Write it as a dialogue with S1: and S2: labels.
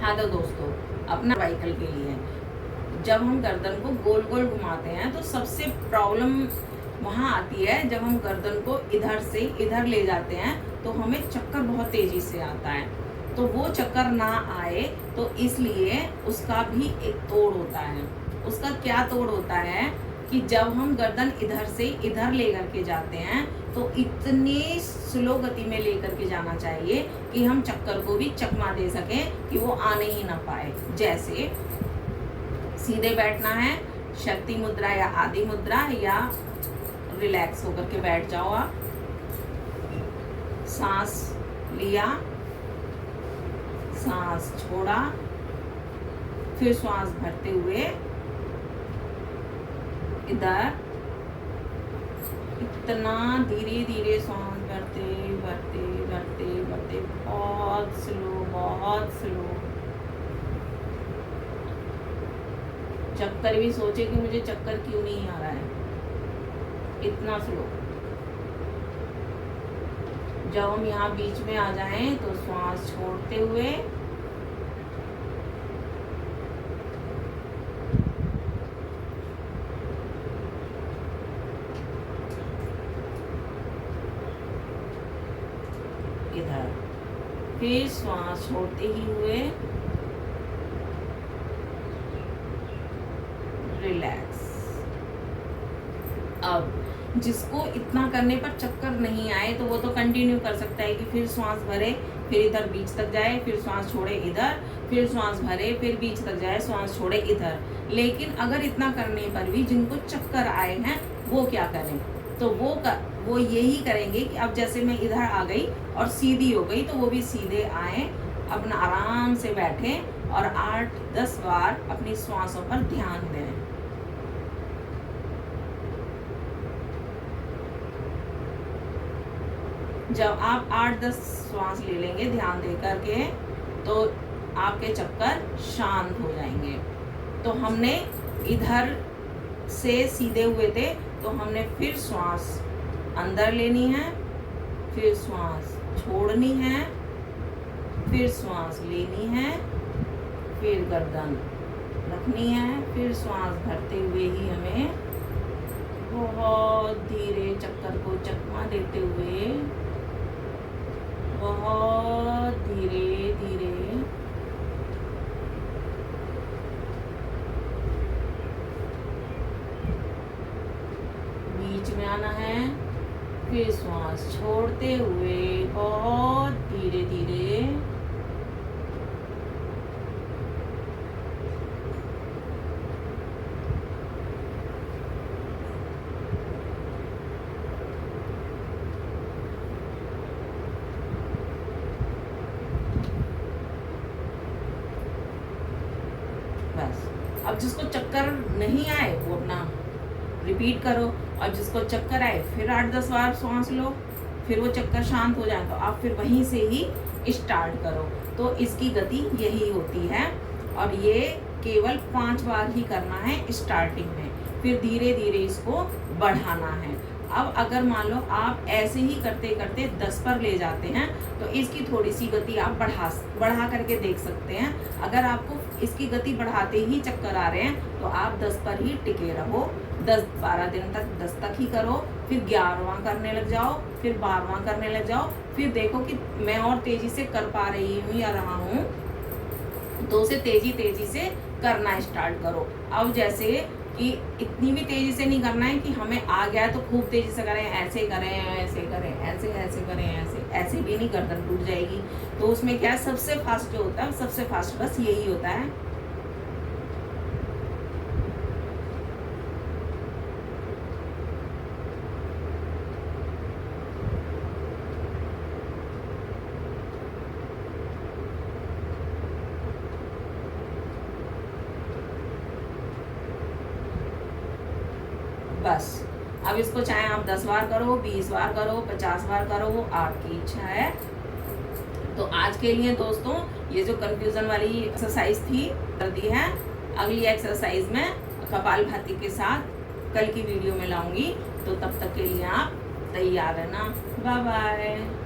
S1: हाँ तो दोस्तों, अपना सर्वाइकल के लिए जब हम गर्दन को गोल गोल घुमाते हैं तो सबसे प्रॉब्लम वहाँ आती है जब हम गर्दन को इधर से इधर ले जाते हैं तो हमें चक्कर बहुत तेजी से आता है। तो वो चक्कर ना आए तो इसलिए उसका भी एक तोड़ होता है। उसका क्या तोड़ होता है कि जब हम गर्दन इधर से इधर लेकर के जाते हैं तो इतनी स्लो गति में लेकर के जाना चाहिए कि हम चक्कर को भी चकमा दे सकें कि वो आने ही ना पाए। जैसे सीधे बैठना है, शक्ति मुद्रा या आदि मुद्रा, या रिलैक्स होकर के बैठ जाओ आप। सांस लिया, सांस छोड़ा, फिर श्वास भरते हुए इधर, इतना धीरे धीरे श्वास भरते भरते भरते भरते, बहुत स्लो, बहुत स्लो। चक्कर भी सोचे कि मुझे चक्कर क्यों नहीं आ रहा है, इतना स्लो। जब हम यहाँ बीच में आ जाएं तो श्वास छोड़ते हुए इधर, फिर श्वास छोड़ते ही हुए रिलैक्स। अब जिसको इतना करने पर चक्कर नहीं आए तो वो तो कंटिन्यू कर सकता है कि फिर श्वास भरे, फिर इधर बीच तक जाए, फिर श्वास छोड़े इधर, फिर श्वास भरे, फिर बीच तक जाए, श्वास छोड़े इधर। लेकिन अगर इतना करने पर भी जिनको चक्कर आए हैं वो क्या करें, तो वो यही करेंगे कि अब जैसे मैं इधर आ गई और सीधी हो गई तो वो भी सीधे आए, अपना आराम से बैठें और 8-10 बार अपनी श्वासों पर ध्यान दें। जब आप 8-10 श्वास ले लेंगे ध्यान दे करके तो आपके चक्कर शांत हो जाएंगे। तो हमने इधर से सीधे हुए थे तो हमने फिर श्वास अंदर लेनी है, फिर श्वास छोड़नी है, फिर श्वास लेनी है, फिर गर्दन रखनी है, फिर श्वास भरते हुए ही हमें बहुत धीरे चक्कर को चकमा देते हुए बहुत धीरे धीरे बीच में आना है, फिर श्वास छोड़ते हुए बहुत धीरे धीरे बस। अब जिसको चक्कर नहीं आए वो अपना रिपीट करो, और जिसको चक्कर आए फिर 8-10 बार सांस लो, फिर वो चक्कर शांत हो जाए तो आप फिर वहीं से ही स्टार्ट करो। तो इसकी गति यही होती है और ये केवल 5 बार ही करना है स्टार्टिंग में, फिर धीरे धीरे इसको बढ़ाना है। अब अगर मान लो आप ऐसे ही करते करते 10 पर ले जाते हैं तो इसकी थोड़ी सी गति आप बढ़ा करके देख सकते हैं। अगर आपको इसकी गति बढ़ाते ही चक्कर आ रहे हैं तो आप 10 पर ही टिके रहो, 10-12 दिन तक 10 तक ही करो, फिर 11वां करने लग जाओ, फिर 12वां करने लग जाओ, फिर देखो कि मैं और तेजी से कर पा रही हूँ या रहा हूँ तो उसे तेजी से करना स्टार्ट करो। अब जैसे कि इतनी भी तेजी से नहीं करना है कि हमें आ गया है तो खूब तेजी से करें, ऐसे करें, ऐसे करें, ऐसे करें, ऐसे भी नहीं, गर्दन टूट जाएगी। तो उसमें क्या है, सबसे फास्ट जो होता है सबसे फास्ट बस यही होता है। बस अब इसको चाहे आप 10 बार करो, 20 बार करो, 50 बार करो, वो आपकी इच्छा है। तो आज के लिए दोस्तों ये जो कंफ्यूजन वाली एक्सरसाइज थी कर दी है। अगली एक्सरसाइज में कपालभाति के साथ कल की वीडियो में लाऊंगी, तो तब तक के लिए आप तैयार रहना। Bye bye.